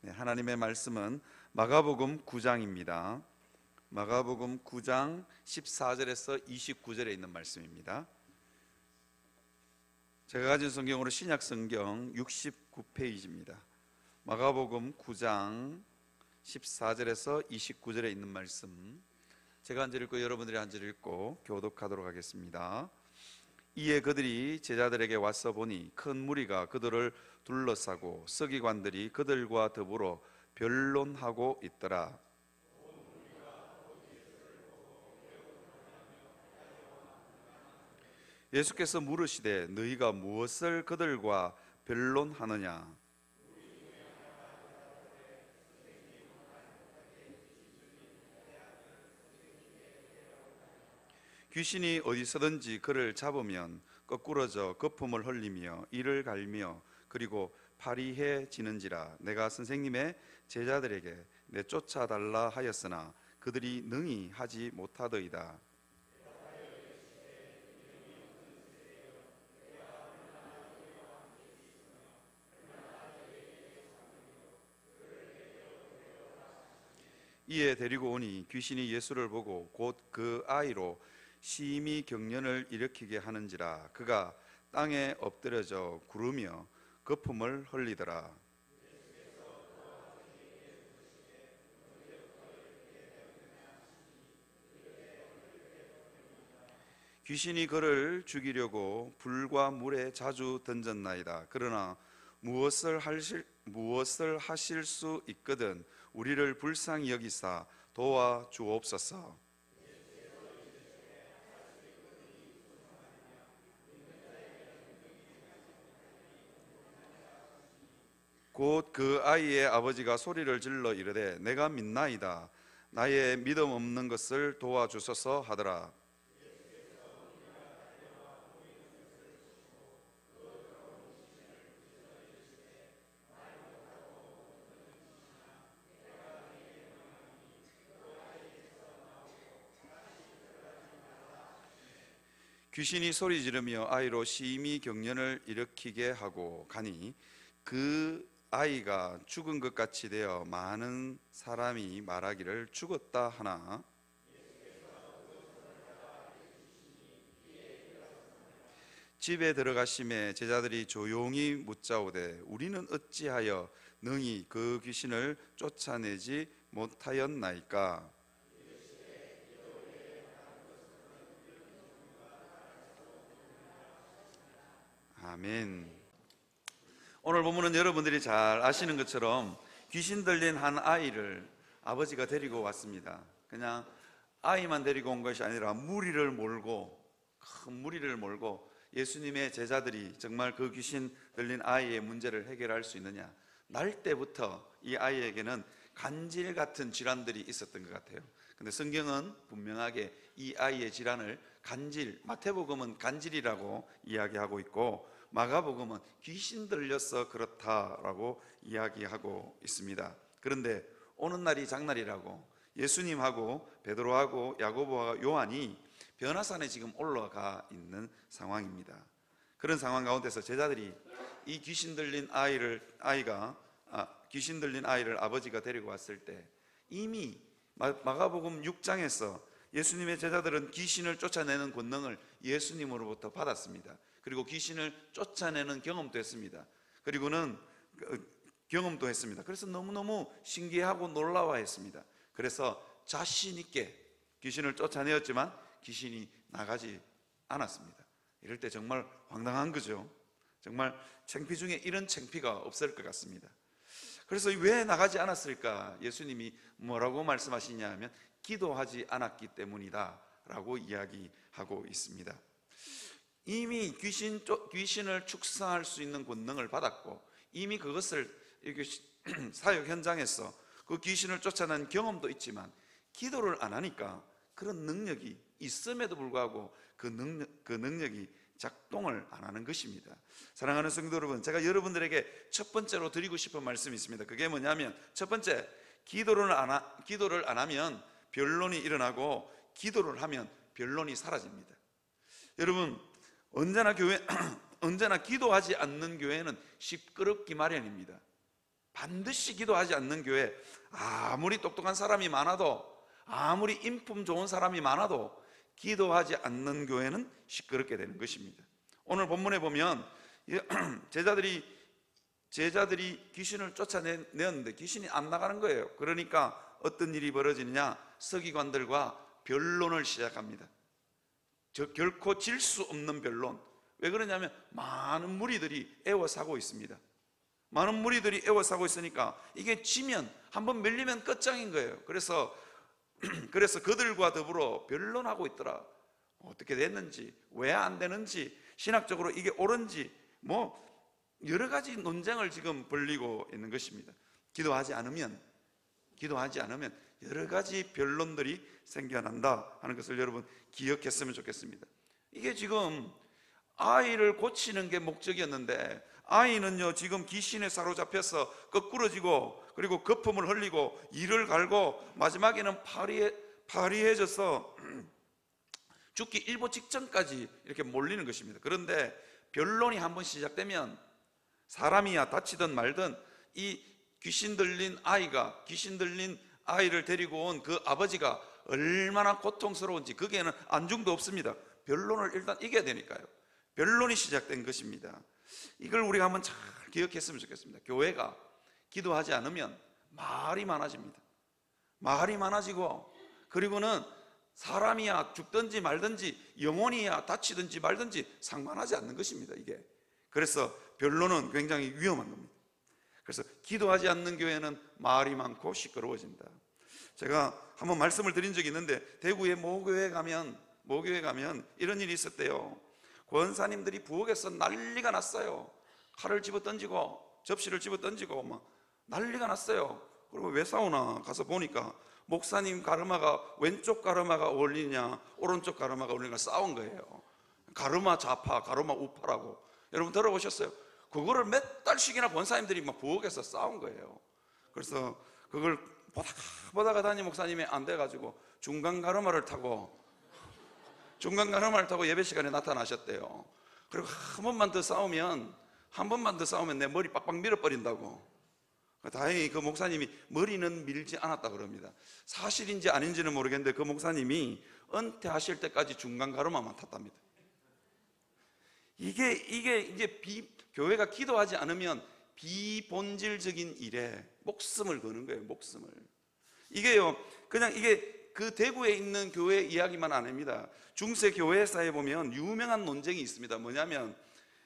네, 하나님의 말씀은 마가복음 9장입니다. 마가복음 9장 14절에서 29절에 있는 말씀입니다. 제가 가진 성경으로 신약 성경 69페이지입니다. 마가복음 9장 14절에서 29절에 있는 말씀, 제가 한 절 읽고 여러분들이 한 절 읽고 교독하도록 하겠습니다. 이에 그들이 제자들에게 와서 보니 큰 무리가 그들을 둘러싸고 서기관들이 그들과 더불어 변론하고 있더라. 예수께서 물으시되 너희가 무엇을 그들과 변론하느냐? 귀신이 어디서든지 그를 잡으면 거꾸러져 거품을 흘리며 이를 갈며 그리고 파리해지는지라. 내가 선생님의 제자들에게 내쫓아달라 하였으나 그들이 능히 하지 못하더이다. 이에 데리고 오니 귀신이 예수를 보고 곧 그 아이로 심히 경련을 일으키게 하는지라. 그가 땅에 엎드려져 구르며 거품을 흘리더라. 귀신이 그를 죽이려고 불과 물에 자주 던졌나이다. 그러나 무엇을 하실 수 있거든 우리를 불쌍히 여기사 도와주옵소서. 곧 그 아이의 아버지가 소리를 질러 이르되 내가 믿나이다. 나의 믿음 없는 것을 도와주소서 하더라. 귀신이 소리 지르며 아이로 심히 경련을 일으키게 하고 가니 그 아이가 죽은 것 같이 되어 많은 사람이 말하기를 죽었다 하나. 집에 들어가심에 제자들이 조용히 묻자오되 우리는 어찌하여 능히 그 귀신을 쫓아내지 못하였나이까? 아멘. 오늘 본문은 여러분들이 잘 아시는 것처럼 귀신 들린 한 아이를 아버지가 데리고 왔습니다. 그냥 아이만 데리고 온 것이 아니라 무리를 몰고, 큰 무리를 몰고 예수님의 제자들이 정말 그 귀신 들린 아이의 문제를 해결할 수 있느냐. 날 때부터 이 아이에게는 간질 같은 질환들이 있었던 것 같아요. 근데 성경은 분명하게 이 아이의 질환을 간질, 마태복음은 간질이라고 이야기하고 있고 마가복음은 귀신 들려서 그렇다라고 이야기하고 있습니다. 그런데 오는 날이 장날이라고 예수님하고 베드로하고 야고보와 요한이 변화산에 지금 올라가 있는 상황입니다. 그런 상황 가운데서 제자들이 이 귀신 들린 아이를 아버지가 데리고 왔을 때 이미 마가복음 6장에서 예수님의 제자들은 귀신을 쫓아내는 권능을 예수님으로부터 받았습니다. 그리고 귀신을 쫓아내는 경험도 했습니다. 그리고는 경험도 했습니다. 그래서 너무너무 신기하고 놀라워했습니다. 그래서 자신 있게 귀신을 쫓아내었지만 귀신이 나가지 않았습니다. 이럴 때 정말 황당한 거죠. 정말 창피 중에 이런 창피가 없을 것 같습니다. 그래서 왜 나가지 않았을까? 예수님이 뭐라고 말씀하시냐 하면 기도하지 않았기 때문이다 라고 이야기하고 있습니다. 이미 귀신을 축사할 수 있는 권능을 받았고 이미 그것을 사역 현장에서 그 귀신을 쫓아낸 경험도 있지만 기도를 안 하니까 그런 능력이 있음에도 불구하고 그 능력이 작동을 안 하는 것입니다. 사랑하는 성도 여러분, 제가 여러분들에게 첫 번째로 드리고 싶은 말씀이 있습니다. 그게 뭐냐면 첫 번째, 기도를 안 하면 변론이 일어나고 기도를 하면 변론이 사라집니다. 여러분, 언제나 기도하지 않는 교회는 시끄럽기 마련입니다. 반드시 기도하지 않는 교회, 아무리 똑똑한 사람이 많아도, 아무리 인품 좋은 사람이 많아도 기도하지 않는 교회는 시끄럽게 되는 것입니다. 오늘 본문에 보면 제자들이 귀신을 쫓아내었는데 귀신이 안 나가는 거예요. 그러니까 어떤 일이 벌어지느냐, 서기관들과 변론을 시작합니다. 결코 질 수 없는 변론. 왜 그러냐면 많은 무리들이 애워사고 있습니다. 많은 무리들이 애워사고 있으니까 이게 지면, 한번 밀리면 끝장인 거예요. 그래서 그들과 더불어 변론하고 있더라. 어떻게 됐는지, 왜 안 되는지, 신학적으로 이게 옳은지, 뭐 여러 가지 논쟁을 지금 벌이고 있는 것입니다. 기도하지 않으면 여러 가지 변론들이 생겨난다 하는 것을 여러분 기억했으면 좋겠습니다. 이게 지금 아이를 고치는 게 목적이었는데, 아이는요 지금 귀신에 사로잡혀서 거꾸러지고, 그리고 거품을 흘리고 이를 갈고 마지막에는 파리해져서 죽기 일보 직전까지 이렇게 몰리는 것입니다. 그런데 변론이 한번 시작되면 사람이야 다치든 말든 이 귀신 들린 아이를 데리고 온 그 아버지가 얼마나 고통스러운지 거기에는 안중도 없습니다. 변론을 일단 이겨야 되니까요. 변론이 시작된 것입니다. 이걸 우리가 한번 잘 기억했으면 좋겠습니다. 교회가 기도하지 않으면 말이 많아집니다. 말이 많아지고, 그리고는 사람이야 죽든지 말든지, 영혼이야 다치든지 말든지 상관하지 않는 것입니다. 이게 그래서 변론은 굉장히 위험한 겁니다. 그래서 기도하지 않는 교회는 말이 많고 시끄러워진다. 제가 한번 말씀을 드린 적이 있는데, 대구의 모교회 가면 이런 일이 있었대요. 권사님들이 부엌에서 난리가 났어요. 칼을 집어 던지고 접시를 집어 던지고 막 난리가 났어요. 그리고 왜 싸우나 가서 보니까 목사님 가르마가 왼쪽 가르마가 어울리냐 오른쪽 가르마가 어울리냐 싸운 거예요. 가르마 좌파, 가르마 우파라고. 여러분 들어보셨어요? 그거를 몇 달씩이나 권사님들이 막 부엌에서 싸운 거예요. 그래서 그걸 보다가 담임 목사님이 안 돼가지고 중간 가르마를 타고 예배 시간에 나타나셨대요. 그리고 한 번만 더 싸우면 내 머리 빡빡 밀어버린다고. 다행히 그 목사님이 머리는 밀지 않았다 그럽니다. 사실인지 아닌지는 모르겠는데 그 목사님이 은퇴하실 때까지 중간 가르마만 탔답니다. 이게 교회가 기도하지 않으면 비본질적인 일에 목숨을 거는 거예요. 목숨을. 이게요, 그냥 이게 그 대구에 있는 교회 이야기만 아닙니다. 중세 교회사에 보면 유명한 논쟁이 있습니다. 뭐냐면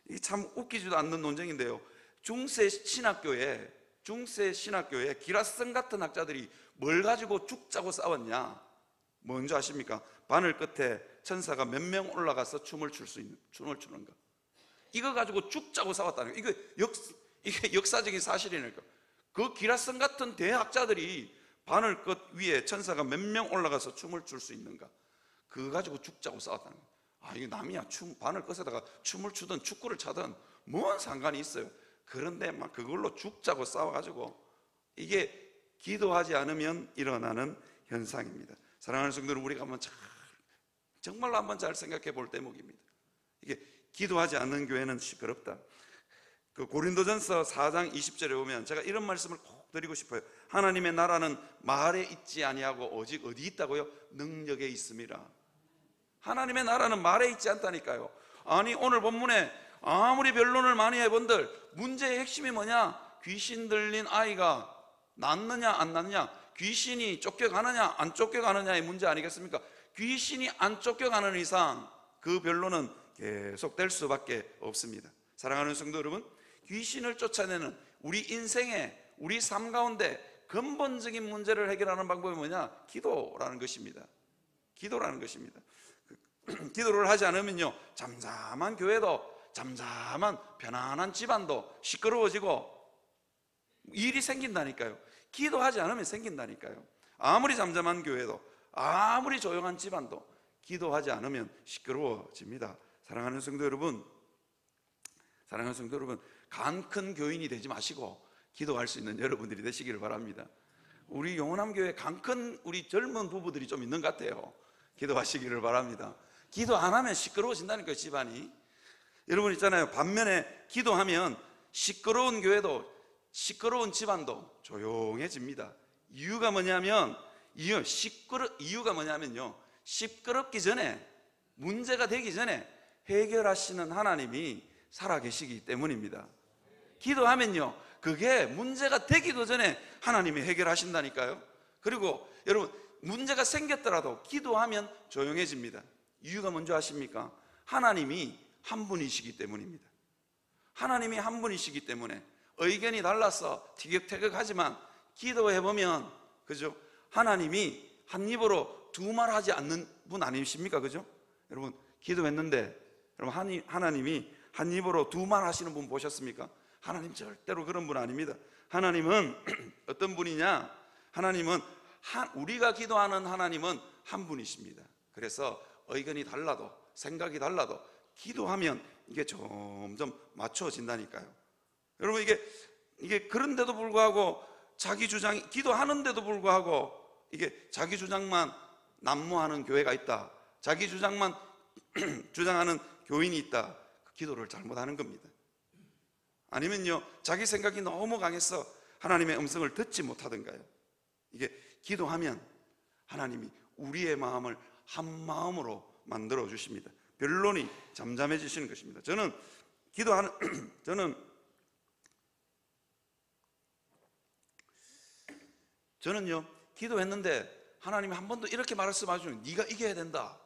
이게 참 웃기지도 않는 논쟁인데요. 중세 신학교에 기라성 같은 학자들이 뭘 가지고 죽자고 싸웠냐? 뭔지 아십니까? 바늘 끝에 천사가 몇 명 올라가서 춤을 추는 거. 이거 가지고 죽자고 싸웠다는 거예요. 이게 역사적인 사실이니까. 그 기라성 같은 대학자들이 바늘 끝 위에 천사가 몇 명 올라가서 춤을 출 수 있는가? 그거 가지고 죽자고 싸웠다는 거예요. 이게 남이야. 바늘 끝에다가 춤을 추든 축구를 차든 뭔 상관이 있어요. 그런데 막 그걸로 죽자고 싸워가지고, 이게 기도하지 않으면 일어나는 현상입니다. 사랑하는 성도들, 우리가 한번 정말로 한번 잘 생각해 볼 대목입니다. 이게 기도하지 않는 교회는 시끄럽다. 그 고린도전서 4장 20절에 보면 제가 이런 말씀을 꼭 드리고 싶어요. 하나님의 나라는 말에 있지 아니하고 오직 어디 있다고요? 능력에 있음이라. 하나님의 나라는 말에 있지 않다니까요. 아니, 오늘 본문에 아무리 변론을 많이 해본들 문제의 핵심이 뭐냐? 귀신 들린 아이가 낫느냐 안 낫느냐, 귀신이 쫓겨가느냐 안 쫓겨가느냐의 문제 아니겠습니까? 귀신이 안 쫓겨가는 이상 그 변론은 계속될 수밖에 없습니다. 사랑하는 성도 여러분, 귀신을 쫓아내는 우리 인생의, 우리 삶 가운데 근본적인 문제를 해결하는 방법이 뭐냐? 기도라는 것입니다. 기도라는 것입니다. 기도를 하지 않으면요, 잠잠한 교회도, 잠잠한 편안한 집안도 시끄러워지고 일이 생긴다니까요. 기도하지 않으면 생긴다니까요. 아무리 잠잠한 교회도, 아무리 조용한 집안도 기도하지 않으면 시끄러워집니다. 사랑하는 성도 여러분, 간 큰 교인이 되지 마시고 기도할 수 있는 여러분들이 되시기를 바랍니다. 우리 영원함교회 간 큰 우리 젊은 부부들이 좀 있는 것 같아요. 기도하시기를 바랍니다. 기도 안 하면 시끄러워진다니까요, 집안이. 여러분 있잖아요, 반면에 기도하면 시끄러운 교회도 시끄러운 집안도 조용해집니다. 이유가 뭐냐면요, 시끄럽기 전에, 문제가 되기 전에 해결하시는 하나님이 살아계시기 때문입니다. 기도하면요, 그게 문제가 되기도 전에 하나님이 해결하신다니까요. 그리고 여러분, 문제가 생겼더라도 기도하면 조용해집니다. 이유가 뭔지 아십니까? 하나님이 한 분이시기 때문입니다. 하나님이 한 분이시기 때문에 의견이 달라서 티격태격하지만 기도해보면, 그죠? 하나님이 한 입으로 두 말 하지 않는 분 아니십니까? 그죠? 여러분, 기도했는데 여러분, 하나님이 한 입으로 두 말 하시는 분 보셨습니까? 하나님 절대로 그런 분 아닙니다. 하나님은 어떤 분이냐? 하나님은 우리가 기도하는 하나님은 한 분이십니다. 그래서 의견이 달라도, 생각이 달라도 기도하면 이게 점점 맞춰진다니까요. 여러분, 이게 그런데도 불구하고 자기 주장이, 기도하는데도 불구하고 이게 자기 주장만 난무하는 교회가 있다, 자기 주장만 주장하는 교인이 있다, 그 기도를 잘못하는 겁니다. 아니면요, 자기 생각이 너무 강해서 하나님의 음성을 듣지 못하던가요. 이게 기도하면 하나님이 우리의 마음을 한 마음으로 만들어 주십니다. 변론이 잠잠해지시는 것입니다. 저는요, 기도했는데 하나님이 한 번도 이렇게 말씀하시면 네가 이겨야 된다,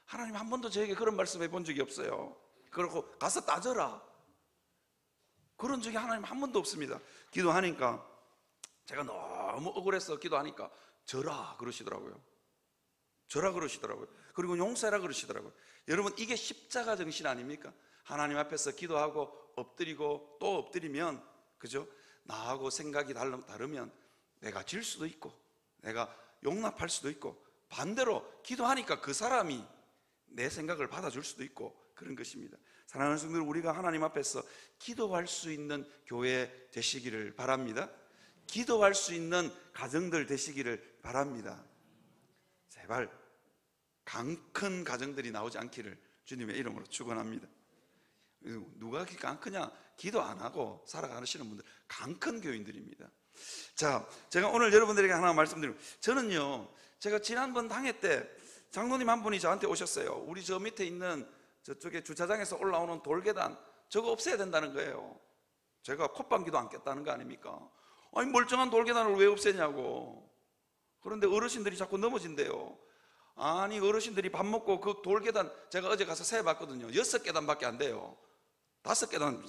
하나님 한 번도 저에게 그런 말씀해 본 적이 없어요. 그러고 가서 따져라, 그런 적이 하나님 한 번도 없습니다. 기도하니까 제가 너무 억울해서 기도하니까 져라 그러시더라고요. 져라 그러시더라고요. 그리고 용서해라 그러시더라고요. 여러분, 이게 십자가 정신 아닙니까? 하나님 앞에서 기도하고 엎드리고 또 엎드리면, 그죠? 나하고 생각이 다르면 내가 질 수도 있고 내가 용납할 수도 있고, 반대로 기도하니까 그 사람이 내 생각을 받아줄 수도 있고, 그런 것입니다. 사랑하는 성도들, 우리가 하나님 앞에서 기도할 수 있는 교회 되시기를 바랍니다. 기도할 수 있는 가정들 되시기를 바랍니다. 제발 강큰 가정들이 나오지 않기를 주님의 이름으로 축원합니다. 누가 강크냐? 기도 안 하고 살아가시는 분들 강큰 교인들입니다. 자, 제가 오늘 여러분들에게 하나 말씀드리면, 저는요, 제가 지난번 당회 때 장로님 한 분이 저한테 오셨어요. 우리 저 밑에 있는 저쪽에 주차장에서 올라오는 돌계단, 저거 없애야 된다는 거예요. 제가 콧방귀도 안 꼈다는 거 아닙니까? 아니, 멀쩡한 돌계단을 왜 없애냐고. 그런데 어르신들이 자꾸 넘어진대요. 아니, 어르신들이 밥 먹고 그 돌계단, 제가 어제 가서 세봤거든요. 6계단밖에 안 돼요. 5계단,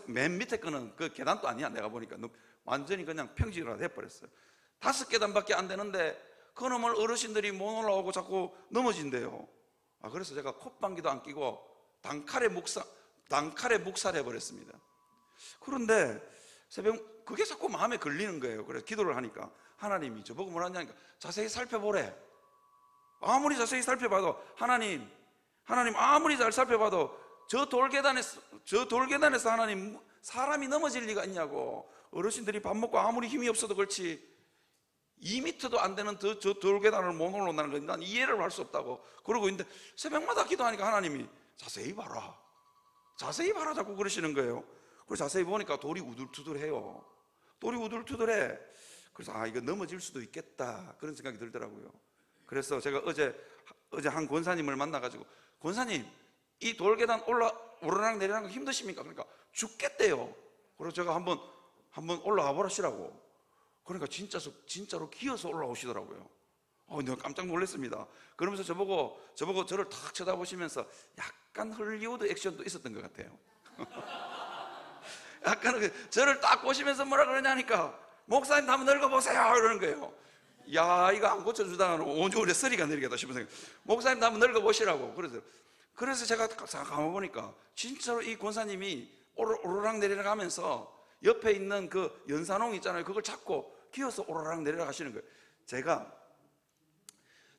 맨 밑에 거는 그 계단도 아니야. 내가 보니까 완전히 그냥 평지로 돼버렸어요. 5계단밖에 안 되는데 그놈을 어르신들이 못 올라오고 자꾸 넘어진대요. 그래서 제가 콧방귀도 안 끼고 단칼에 묵살해버렸습니다. 그런데 새벽 그게 자꾸 마음에 걸리는 거예요. 그래서 기도를 하니까 하나님이 저보고 뭐라 하냐니까, 자세히 살펴보래. 아무리 자세히 살펴봐도 하나님 아무리 잘 살펴봐도 저 돌계단에서 하나님, 사람이 넘어질 리가 있냐고. 어르신들이 밥 먹고 아무리 힘이 없어도 그렇지 2m도 안 되는 저 돌계단을 못 올라온다는 건 난 이해를 할 수 없다고 그러고 있는데, 새벽마다 기도하니까 하나님이 자세히 봐라 자꾸 그러시는 거예요. 그래서 자세히 보니까 돌이 우둘투둘해요. 돌이 우둘투둘해. 그래서 이거 넘어질 수도 있겠다, 그런 생각이 들더라고요. 그래서 제가 어제 한 권사님을 만나가지고, 권사님, 이 돌계단 오르락 내리락 거 힘드십니까? 그러니까 죽겠대요. 그래서 제가 한번 올라와 보라시라고. 그러니까 진짜로 기어서 올라오시더라고요. 내가 깜짝 놀랐습니다. 그러면서 저보고 저를 탁 쳐다보시면서 약간 헐리우드 액션도 있었던 것 같아요. 약간 저를 딱 보시면서 뭐라 그러냐니까, 목사님 한번 늙어보세요 이러는 거예요. 야, 이거 안 고쳐주다가는 온종일에 서리가 내리겠다 싶어서, 목사님 한번 늙어보시라고. 그래서 제가 가만보니까 진짜로 이 권사님이 오르락 내리락 하면서 옆에 있는 그 연산홍 있잖아요, 그걸 잡고 기어서 오르락 내리락 하시는 거예요. 제가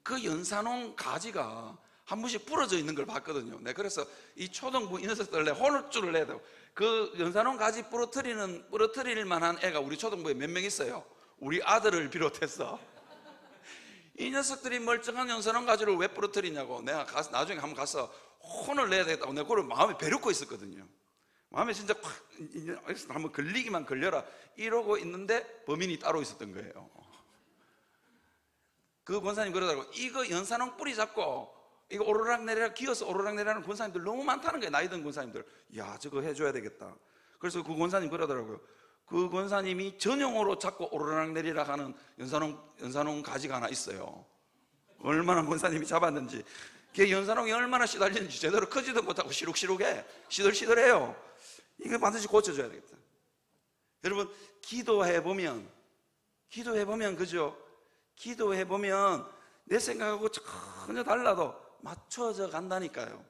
그 연산홍 가지가 한 번씩 부러져 있는 걸 봤거든요. 네, 그래서 이 초등부 이 녀석들 혼쭐을 내야 되고, 그 연산홍 가지 부러뜨릴 만한 애가 우리 초등부에 몇 명 있어요. 우리 아들을 비롯해서. 이 녀석들이 멀쩡한 연산홍 가지를 왜 부러뜨리냐고 내가 나중에 한번 가서 혼을 내야 되겠다고 내가 그걸 마음에 배려고 있었거든요. 마음에 진짜 확 한번 걸리기만 걸려라 이러고 있는데 범인이 따로 있었던 거예요. 그 권사님 그러더라고. 이거 연산홍 뿌리 잡고 이거 오르락내리락 기어서 오르락내리락하는 권사님들 너무 많다는 거예요. 나이 든 권사님들. 야, 저거 해줘야 되겠다. 그래서 그 권사님 그러더라고요. 그 권사님이 전용으로 잡고 오르락내리락 하는 연산홍 가지가 하나 있어요. 얼마나 권사님이 잡았는지. 걔 연산홍이 얼마나 시달리는지 제대로 크지도 못하고 시룩시룩해. 시들시들해요. 이거 반드시 고쳐줘야 되겠다. 여러분, 기도해보면 그죠? 기도해보면 내 생각하고 전혀 달라도 맞춰져 간다니까요.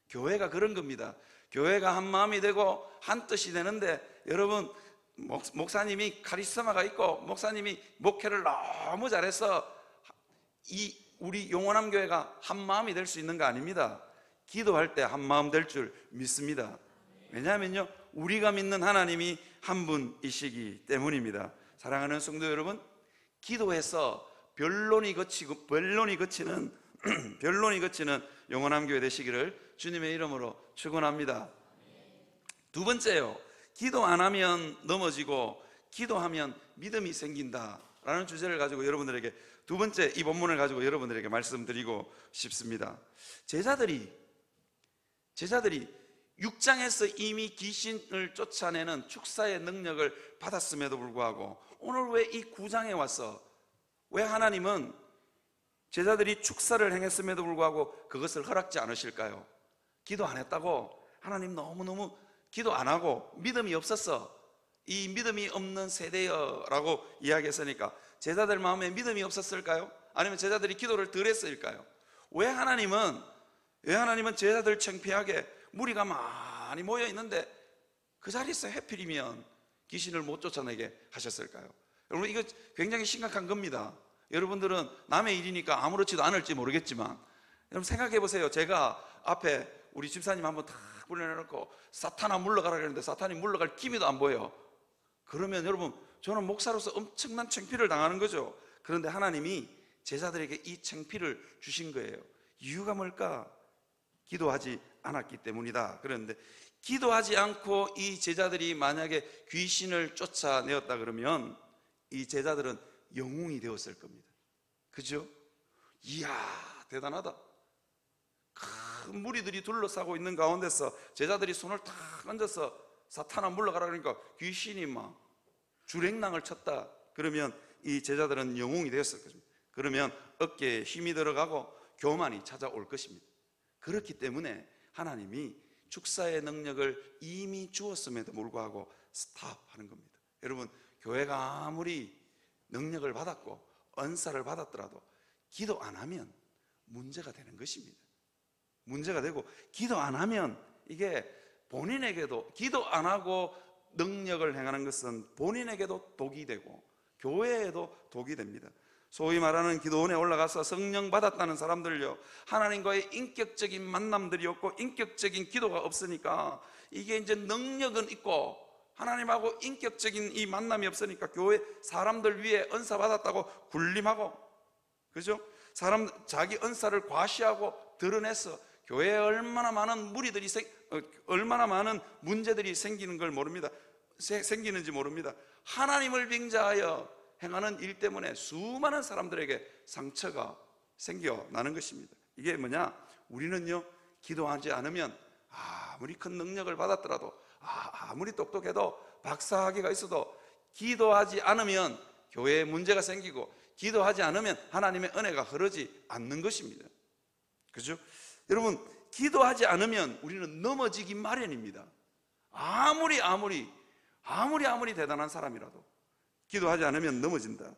교회가 그런 겁니다. 교회가 한 마음이 되고 한 뜻이 되는데, 여러분, 목사님이 카리스마가 있고 목사님이 목회를 너무 잘해서 우리 용원함 교회가 한 마음이 될 수 있는 거 아닙니다. 기도할 때 한 마음 될 줄 믿습니다. 왜냐하면요, 우리가 믿는 하나님이 한 분이시기 때문입니다. 사랑하는 성도 여러분, 기도해서 변론이 거치는 영원함 교회 되시기를 주님의 이름으로 축원합니다. 두 번째요, 기도 안 하면 넘어지고 기도하면 믿음이 생긴다라는 주제를 가지고 여러분들에게, 두 번째 이 본문을 가지고 여러분들에게 말씀드리고 싶습니다. 제자들이 6장에서 이미 귀신을 쫓아내는 축사의 능력을 받았음에도 불구하고 오늘 왜 이 9장에 와서 왜 하나님은 제자들이 축사를 행했음에도 불구하고 그것을 허락지 않으실까요? 기도 안 했다고 하나님 너무너무 기도 안 하고 믿음이 없었어, 이 믿음이 없는 세대여 라고 이야기했으니까 제자들 마음에 믿음이 없었을까요? 아니면 제자들이 기도를 덜 했을까요? 왜 하나님은 제자들 창피하게 무리가 많이 모여 있는데 그 자리에서 해필이면 귀신을 못 쫓아내게 하셨을까요? 여러분, 이거 굉장히 심각한 겁니다. 여러분들은 남의 일이니까 아무렇지도 않을지 모르겠지만 여러분 생각해 보세요. 제가 앞에 우리 집사님 한번 탁 불러내놓고 사탄아 물러가라 그랬는데 사탄이 물러갈 기미도 안 보여. 그러면 여러분, 저는 목사로서 엄청난 창피를 당하는 거죠. 그런데 하나님이 제자들에게 이 창피를 주신 거예요. 이유가 뭘까? 기도하지 않았기 때문이다. 그런데 기도하지 않고 이 제자들이 만약에 귀신을 쫓아내었다 그러면 이 제자들은 영웅이 되었을 겁니다. 그죠? 이야, 대단하다. 큰 무리들이 둘러싸고 있는 가운데서 제자들이 손을 탁 얹어서 사탄아 물러가라 그러니까 귀신이 막 주랭랑을 쳤다. 그러면 이 제자들은 영웅이 되었을 것입니다. 그러면 어깨에 힘이 들어가고 교만이 찾아올 것입니다. 그렇기 때문에 하나님이 축사의 능력을 이미 주었음에도 불구하고 스탑하는 겁니다. 여러분, 교회가 아무리 능력을 받았고 은사를 받았더라도 기도 안 하면 문제가 되는 것입니다. 문제가 되고, 기도 안 하면 이게 본인에게도, 기도 안 하고 능력을 행하는 것은 본인에게도 독이 되고 교회에도 독이 됩니다. 소위 말하는 기도원에 올라가서 성령 받았다는 사람들요, 하나님과의 인격적인 만남들이 없고 인격적인 기도가 없으니까 이게 이제 능력은 있고 하나님하고 인격적인 이 만남이 없으니까 교회 사람들 위에 은사 받았다고 군림하고, 그죠? 자기 은사를 과시하고 드러내서 교회에 얼마나 많은 얼마나 많은 문제들이 생기는지 모릅니다. 하나님을 빙자하여 행하는 일 때문에 수많은 사람들에게 상처가 생겨나는 것입니다. 이게 뭐냐? 우리는요, 기도하지 않으면 아무리 큰 능력을 받았더라도 아무리 똑똑해도 박사학위가 있어도 기도하지 않으면 교회에 문제가 생기고 기도하지 않으면 하나님의 은혜가 흐르지 않는 것입니다. 그죠? 여러분, 기도하지 않으면 우리는 넘어지기 마련입니다. 아무리 대단한 사람이라도 기도하지 않으면 넘어진다.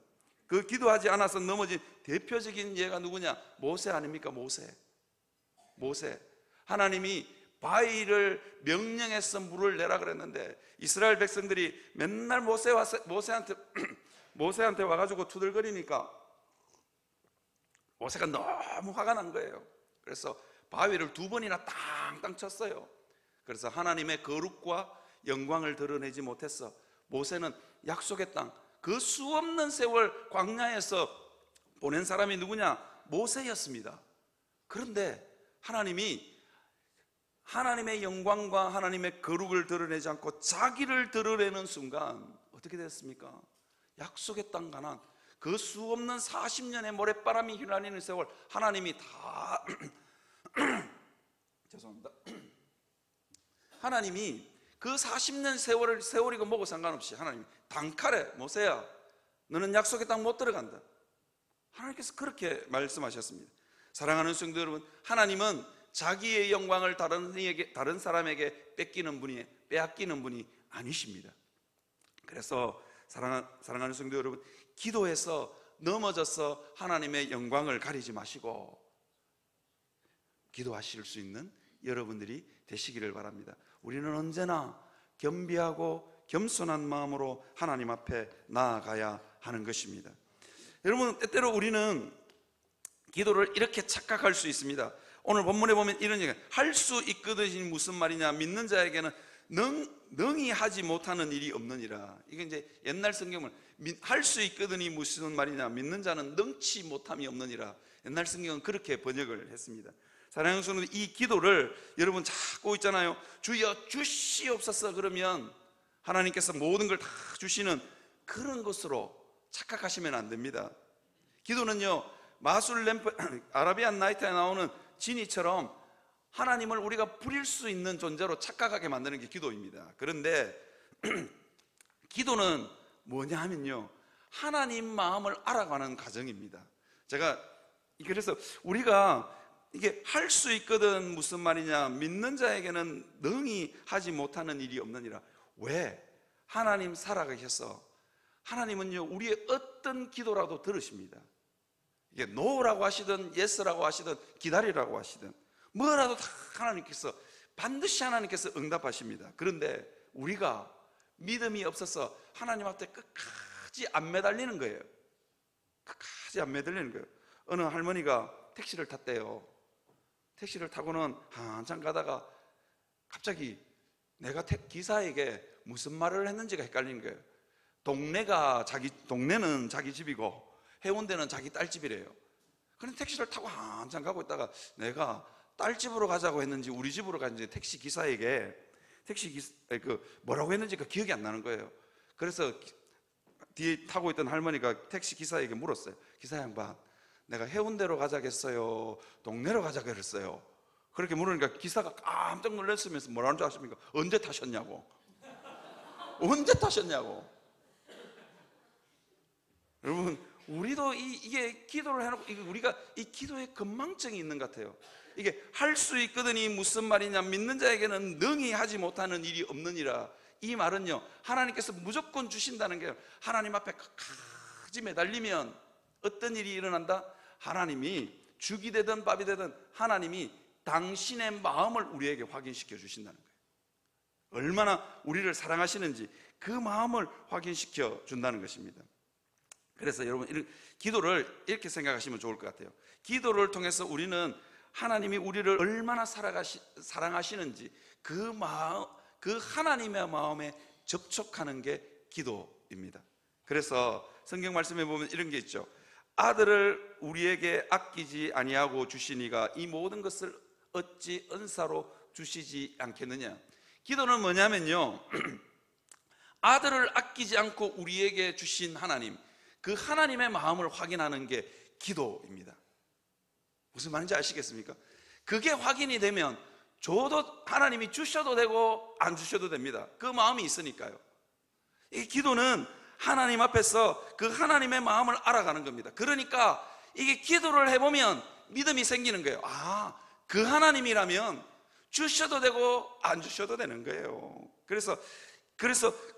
그 기도하지 않아서 넘어진 대표적인 예가 누구냐? 모세 아닙니까? 모세. 하나님이 바위를 명령해서 물을 내라 그랬는데 이스라엘 백성들이 맨날 모세한테 와가지고 투덜거리니까 모세가 너무 화가 난 거예요. 그래서 바위를 2번이나 땅땅 쳤어요. 그래서 하나님의 거룩과 영광을 드러내지 못했어. 모세는 약속의 땅, 그 수없는 세월 광야에서 보낸 사람이 누구냐? 모세였습니다. 그런데 하나님이 하나님의 영광과 하나님의 거룩을 드러내지 않고 자기를 드러내는 순간 어떻게 됐습니까? 약속의 땅 가나안, 그 수 없는 40년의 모래바람이 휘날리는 세월, 하나님이 다 죄송합니다. 하나님이 그 40년 세월이고 뭐고 상관없이 하나님이 단칼에 모세야 너는 약속의 땅 못 들어간다, 하나님께서 그렇게 말씀하셨습니다. 사랑하는 성도 여러분, 하나님은 자기의 영광을 다른 사람에게 빼앗기는 분이 아니십니다. 그래서 사랑하는 성도 여러분, 기도해서 넘어져서 하나님의 영광을 가리지 마시고 기도하실 수 있는 여러분들이 되시기를 바랍니다. 우리는 언제나 겸비하고 겸손한 마음으로 하나님 앞에 나아가야 하는 것입니다. 여러분, 때때로 우리는 기도를 이렇게 착각할 수 있습니다. 오늘 본문에 보면 이런 얘기가, 할 수 있거든이 무슨 말이냐, 믿는 자에게는 능히 하지 못하는 일이 없느니라. 이게 이제 옛날 성경을, 할 수 있거든이 무슨 말이냐, 믿는 자는 능치 못함이 없느니라. 옛날 성경은 그렇게 번역을 했습니다. 사랑하는 성도들, 이 기도를 여러분 자꾸 있잖아요. 주여 주시옵소서 그러면 하나님께서 모든 걸 다 주시는 그런 것으로 착각하시면 안 됩니다. 기도는요, 마술 램프, 아라비안 나이트에 나오는 지니처럼 하나님을 우리가 부릴 수 있는 존재로 착각하게 만드는 게 기도입니다. 그런데 기도는 뭐냐 하면요, 하나님 마음을 알아가는 과정입니다. 그래서 우리가 이게 할 수 있거든 무슨 말이냐, 믿는 자에게는 능히 하지 못하는 일이 없느니라. 왜? 하나님 살아계셔서 하나님은요, 우리의 어떤 기도라도 들으십니다. 이게 노라고 하시든 예스라고 하시든 기다리라고 하시든 뭐라도 다 반드시 하나님께서 응답하십니다. 그런데 우리가 믿음이 없어서 하나님 앞에 끝까지 안 매달리는 거예요. 끝까지 안 매달리는 거예요. 어느 할머니가 택시를 탔대요. 택시를 타고는 한참 가다가 갑자기 내가 기사에게 무슨 말을 했는지가 헷갈리는 거예요. 동네는 자기 집이고 해운대는 자기 딸 집이래요. 그런데 택시를 타고 한참 가고 있다가 내가 딸 집으로 가자고 했는지 우리 집으로 갔는지 택시 기사에게 뭐라고 했는지가 기억이 안 나는 거예요. 그래서 뒤에 타고 있던 할머니가 택시 기사에게 물었어요. 기사 양반, 내가 해운대로 가자겠어요, 동네로 가자고 그랬어요. 그렇게 물으니까 기사가 깜짝 놀랐으면서 뭐라는 줄 아십니까? 언제 타셨냐고. 언제 타셨냐고. 여러분, 우리도 이게 기도를 해놓고 우리가 이 기도에 건망증이 있는 것 같아요. 이게 할 수 있거든이 무슨 말이냐, 믿는 자에게는 능히 하지 못하는 일이 없느니라. 이 말은요, 하나님께서 무조건 주신다는 게, 하나님 앞에 끝까지 매달리면 어떤 일이 일어난다? 하나님이 죽이 되든 밥이 되든 하나님이 당신의 마음을 우리에게 확인시켜 주신다는 거예요. 얼마나 우리를 사랑하시는지 그 마음을 확인시켜 준다는 것입니다. 그래서 여러분, 기도를 이렇게 생각하시면 좋을 것 같아요. 기도를 통해서 우리는 하나님이 우리를 얼마나 사랑하시는지 그 하나님의 마음에 접촉하는 게 기도입니다. 그래서 성경 말씀에 보면 이런 게 있죠. 아들을 우리에게 아끼지 아니하고 주시니가 이 모든 것을 어찌 은사로 주시지 않겠느냐. 기도는 뭐냐면요, 아들을 아끼지 않고 우리에게 주신 하나님, 그 하나님의 마음을 확인하는 게 기도입니다. 무슨 말인지 아시겠습니까? 그게 확인이 되면 줘도 하나님이 주셔도 되고 안 주셔도 됩니다. 그 마음이 있으니까요. 이 기도는 하나님 앞에서 그 하나님의 마음을 알아가는 겁니다. 그러니까 이게 기도를 해보면 믿음이 생기는 거예요. 그 하나님이라면 주셔도 되고 안 주셔도 되는 거예요. 그래서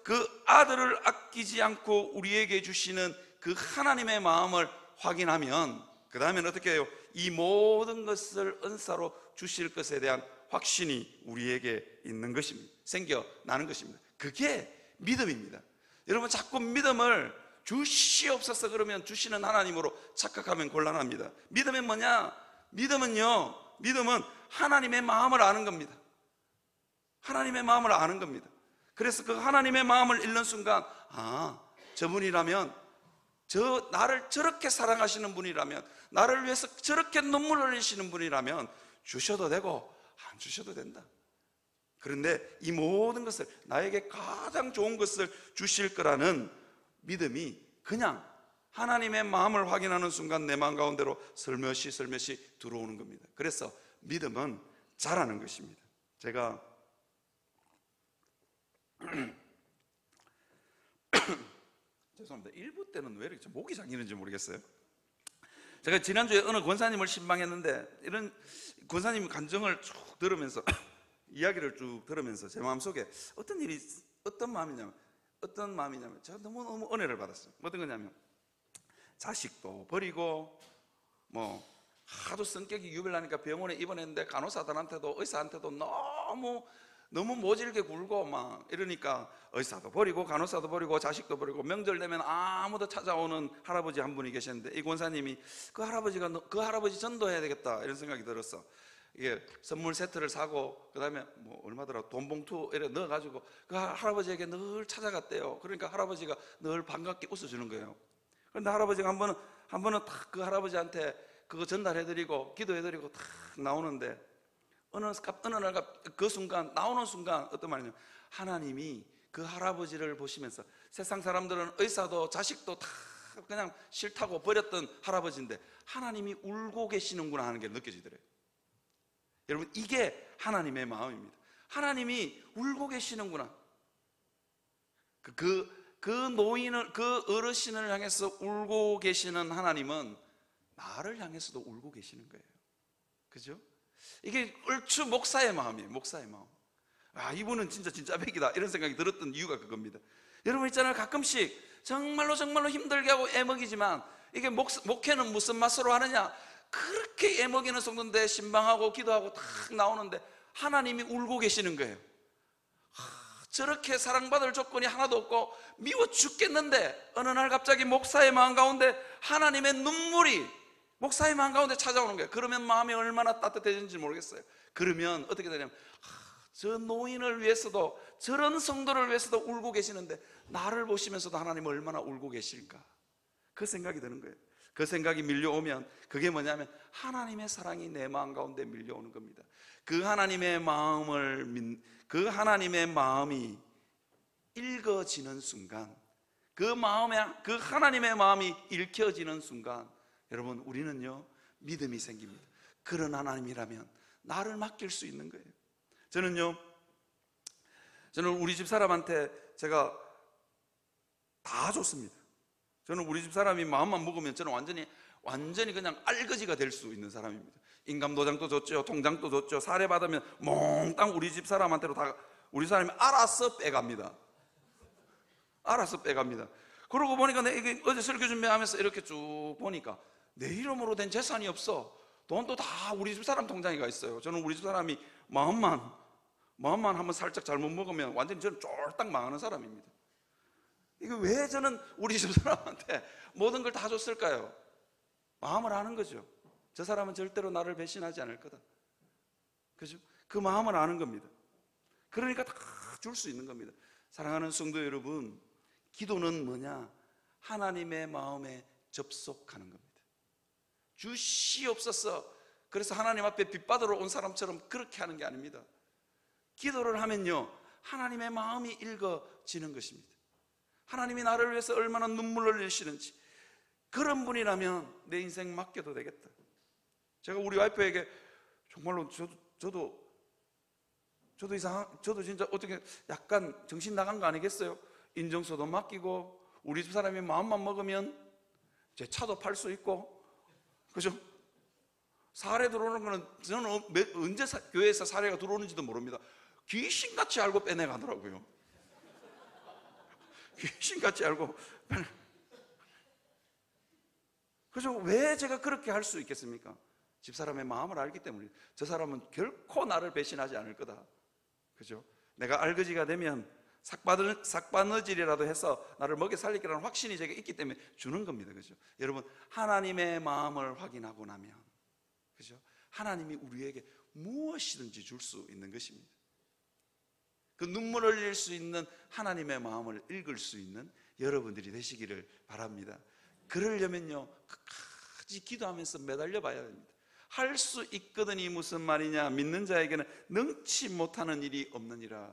그 아들을 아끼지 않고 우리에게 주시는 그 하나님의 마음을 확인하면 그 다음엔 어떻게 해요? 이 모든 것을 은사로 주실 것에 대한 확신이 우리에게 있는 것입니다. 생겨나는 것입니다. 그게 믿음입니다. 여러분, 자꾸 믿음을 주시옵소서 그러면 주시는 하나님으로 착각하면 곤란합니다. 믿음은 뭐냐? 믿음은 하나님의 마음을 아는 겁니다. 하나님의 마음을 아는 겁니다. 그래서 그 하나님의 마음을 읽는 순간, 저분이라면, 나를 저렇게 사랑하시는 분이라면, 나를 위해서 저렇게 눈물을 흘리시는 분이라면 주셔도 되고 안 주셔도 된다. 그런데 이 모든 것을, 나에게 가장 좋은 것을 주실 거라는 믿음이 그냥 하나님의 마음을 확인하는 순간 내 마음 가운데로 슬며시 들어오는 겁니다. 그래서 믿음은 자라는 것입니다. 제가 죄송합니다. 1부 때는 왜 이렇게 목이 잠기는지 모르겠어요. 제가 지난주에 어느 권사님을 신방했는데, 이런 권사님 간증을 쭉 들으면서 이야기를 쭉 들으면서 제 마음속에 어떤 마음이냐면 제가 너무 은혜를 받았어요. 어떤 거냐면, 자식도 버리고 뭐 하도 성격이 유별나니까 병원에 입원했는데 간호사들한테도 의사한테도 너무 모질게 굴고 막 이러니까 의사도 버리고 간호사도 버리고 자식도 버리고, 명절 되면 아무도 찾아오는 할아버지 한 분이 계셨는데, 이 권사님이 그 할아버지 전도해야 되겠다 이런 생각이 들었어. 이게 선물 세트를 사고 그다음에 뭐 얼마더라 돈 봉투 이렇게 넣어가지고 그 할아버지에게 늘 찾아갔대요. 그러니까 할아버지가 늘 반갑게 웃어주는 거예요. 그런데 할아버지가 한 번은 딱 그 할아버지한테 그거 전달해드리고 기도해드리고 딱 나오는데, 어느 날 그 순간, 나오는 순간 어떤 말이냐면, 하나님이 그 할아버지를 보시면서, 세상 사람들은 의사도 자식도 다 그냥 싫다고 버렸던 할아버지인데 하나님이 울고 계시는구나 하는 게 느껴지더래요. 여러분, 이게 하나님의 마음입니다. 하나님이 울고 계시는구나. 그 어르신을 향해서 울고 계시는 하나님은 나를 향해서도 울고 계시는 거예요. 그죠? 이게 얼추 목사의 마음이에요. 목사의 마음. 아, 이분은 진짜 백이다 이런 생각이 들었던 이유가 그겁니다. 여러분 있잖아요, 가끔씩 정말로 힘들게 하고 애먹이지만, 이게 목회는 무슨 맛으로 하느냐, 그렇게 애먹이는 성도인데 신방하고 기도하고 딱 나오는데 하나님이 울고 계시는 거예요. 저렇게 사랑받을 조건이 하나도 없고 미워 죽겠는데 어느 날 갑자기 목사의 마음 가운데 하나님의 눈물이 목사의 마음 가운데 찾아오는 거예요. 그러면 마음이 얼마나 따뜻해지는지 모르겠어요. 그러면 어떻게 되냐면, 저 노인을 위해서도, 저런 성도를 위해서도 울고 계시는데 나를 보시면서도 하나님 얼마나 울고 계실까, 그 생각이 드는 거예요. 그 생각이 밀려오면 그게 뭐냐면 하나님의 사랑이 내 마음 가운데 밀려오는 겁니다. 그 하나님의 마음이 읽어지는 순간, 그 하나님의 마음이 읽혀지는 순간, 여러분, 우리는요 믿음이 생깁니다. 그런 하나님이라면 나를 맡길 수 있는 거예요. 저는 우리 집 사람한테 제가 다 줬습니다. 저는 우리 집 사람이 마음만 먹으면 저는 완전히 그냥 알거지가 될 수 있는 사람입니다. 인감도장도 줬죠, 통장도 줬죠. 사례 받으면 몽땅 우리 집 사람한테로 다, 우리 사람이 알아서 빼갑니다. 그러고 보니까 이게 어제 설교 준비하면서 이렇게 쭉 보니까 내 이름으로 된 재산이 없어. 돈도 다 우리 집 사람 통장에 가 있어요. 저는 우리 집 사람이 마음만 한번 살짝 잘못 먹으면 완전히 저는 쫄딱 망하는 사람입니다. 이거 왜 저는 우리 집 사람한테 모든 걸 다 줬을까요? 마음을 아는 거죠. 저 사람은 절대로 나를 배신하지 않을 거다. 그죠? 그 마음을 아는 겁니다. 그러니까 다 줄 수 있는 겁니다. 사랑하는 성도 여러분, 기도는 뭐냐? 하나님의 마음에 접속하는 겁니다. 주시옵소서. 그래서 하나님 앞에 빚받으러 온 사람처럼 그렇게 하는 게 아닙니다. 기도를 하면요, 하나님의 마음이 읽어지는 것입니다. 하나님이 나를 위해서 얼마나 눈물을 흘리시는지, 그런 분이라면 내 인생 맡겨도 되겠다. 제가 우리 와이프에게 정말로 저도 진짜 어떻게 약간 정신 나간 거 아니겠어요? 인정서도 맡기고, 우리 집 사람이 마음만 먹으면 제 차도 팔 수 있고, 그죠? 사례 들어오는 거는 저는 언제 교회에서 사례가 들어오는지도 모릅니다. 귀신같이 알고 빼내가더라고요. 귀신같이 알고. 그죠? 왜 제가 그렇게 할 수 있겠습니까? 집사람의 마음을 알기 때문에. 저 사람은 결코 나를 배신하지 않을 거다. 그죠? 내가 알거지가 되면 삭바느질이라도 해서 나를 먹여 살리기라는 확신이 제게 있기 때문에 주는 겁니다. 그죠? 여러분, 하나님의 마음을 확인하고 나면, 그죠? 하나님이 우리에게 무엇이든지 줄 수 있는 것입니다. 그 눈물을 흘릴 수 있는 하나님의 마음을 읽을 수 있는 여러분들이 되시기를 바랍니다. 그러려면요, 끝까지 기도하면서 매달려 봐야 됩니다. 할 수 있거든이 무슨 말이냐? 믿는 자에게는 능치 못하는 일이 없느니라.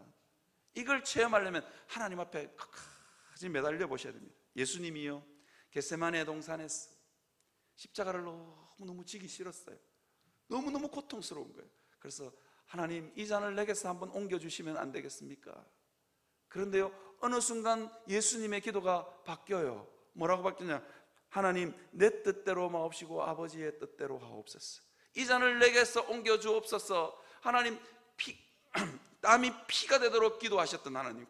이걸 체험하려면 하나님 앞에 끝까지 매달려 보셔야 됩니다. 예수님이요, 겟세마네 동산에서 십자가를 너무너무 지기 싫었어요. 너무너무 고통스러운 거예요. 그래서 하나님, 이 잔을 내게서 한번 옮겨주시면 안 되겠습니까? 그런데요, 어느 순간 예수님의 기도가 바뀌어요. 뭐라고 바뀌냐? 하나님, 내 뜻대로 마옵시고 아버지의 뜻대로 하옵소서. 이 잔을 내게서 옮겨주옵소서. 하나님, 땀이 피가 되도록 기도하셨던 하나님,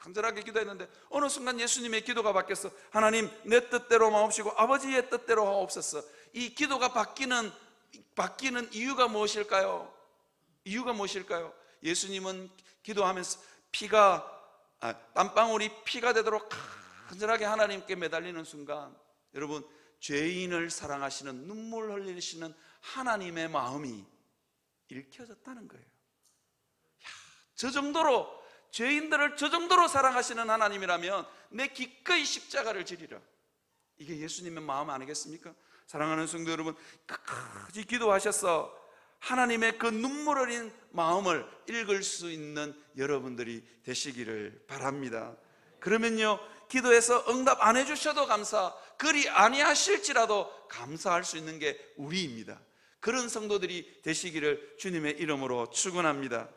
간절하게 기도했는데 어느 순간 예수님의 기도가 바뀌어서 하나님, 내 뜻대로 마옵시고 아버지의 뜻대로 하옵소서. 이 기도가 바뀌는 이유가 무엇일까요? 이유가 무엇일까요? 예수님은 기도하면서 땀방울이 피가 되도록 간절하게 하나님께 매달리는 순간, 여러분, 죄인을 사랑하시는, 눈물 흘리시는 하나님의 마음이 읽혀졌다는 거예요. 저 정도로, 죄인들을 저 정도로 사랑하시는 하나님이라면 내 기꺼이 십자가를 지리라. 이게 예수님의 마음 아니겠습니까? 사랑하는 성도 여러분, 끝까지 기도하셔서 하나님의 그 눈물 어린 마음을 읽을 수 있는 여러분들이 되시기를 바랍니다. 그러면요, 기도해서 응답 안 해주셔도 그리 아니하실지라도 감사할 수 있는 게 우리입니다. 그런 성도들이 되시기를 주님의 이름으로 축원합니다.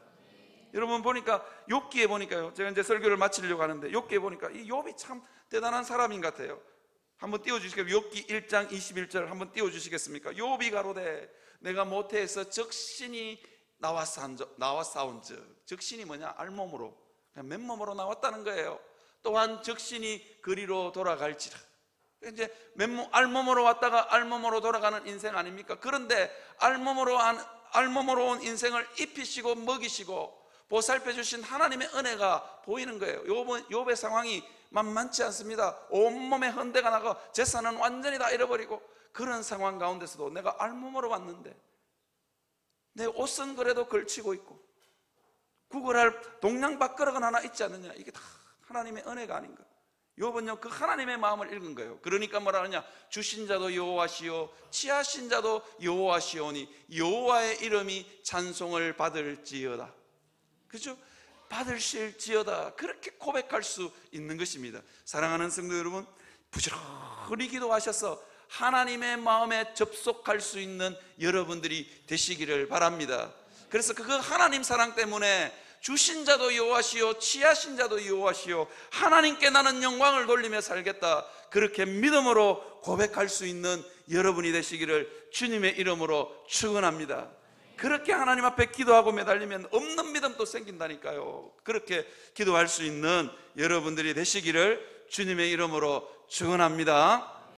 여러분 보니까 욥기에 보니까요, 제가 이제 설교를 마치려고 하는데 욥기에 보니까 이 욥이 참 대단한 사람인 것 같아요. 한번 띄워주시겠습니까? 욥기 1장 21절 한번 띄워주시겠습니까? 욥이 가로되 내가 모태에서 적신이 나와 싸운즉, 적신이 뭐냐? 알몸으로, 그냥 맨몸으로 나왔다는 거예요. 또한 적신이 그리로 돌아갈지라. 이제 알몸으로 왔다가 알몸으로 돌아가는 인생 아닙니까? 그런데 알몸으로 온 인생을 입히시고 먹이시고 보살펴 주신 하나님의 은혜가 보이는 거예요. 욥의 상황이 만만치 않습니다. 온몸에 헌대가 나고 재산은 완전히 다 잃어버리고, 그런 상황 가운데서도 내가 알몸으로 왔는데 내 옷은 그래도 걸치고 있고 구걸할 동량밥그릇은 하나 있지 않느냐. 이게 다 하나님의 은혜가 아닌가. 욥은요, 그 하나님의 마음을 읽은 거예요. 그러니까 뭐라 하느냐? 주신 자도 여호와시요 취하신 자도 여호와시오니 여호와의 이름이 찬송을 받을지어다. 그렇죠? 받으실지어다. 그렇게 고백할 수 있는 것입니다. 사랑하는 성도 여러분, 부지런히 기도하셔서 하나님의 마음에 접속할 수 있는 여러분들이 되시기를 바랍니다. 그래서 그 하나님 사랑 때문에 주신 자도 여호와시요 취하신 자도 여호와시요 하나님께 나는 영광을 돌리며 살겠다, 그렇게 믿음으로 고백할 수 있는 여러분이 되시기를 주님의 이름으로 축원합니다. 그렇게 하나님 앞에 기도하고 매달리면 없는 믿음도 생긴다니까요. 그렇게 기도할 수 있는 여러분들이 되시기를 주님의 이름으로 축원합니다.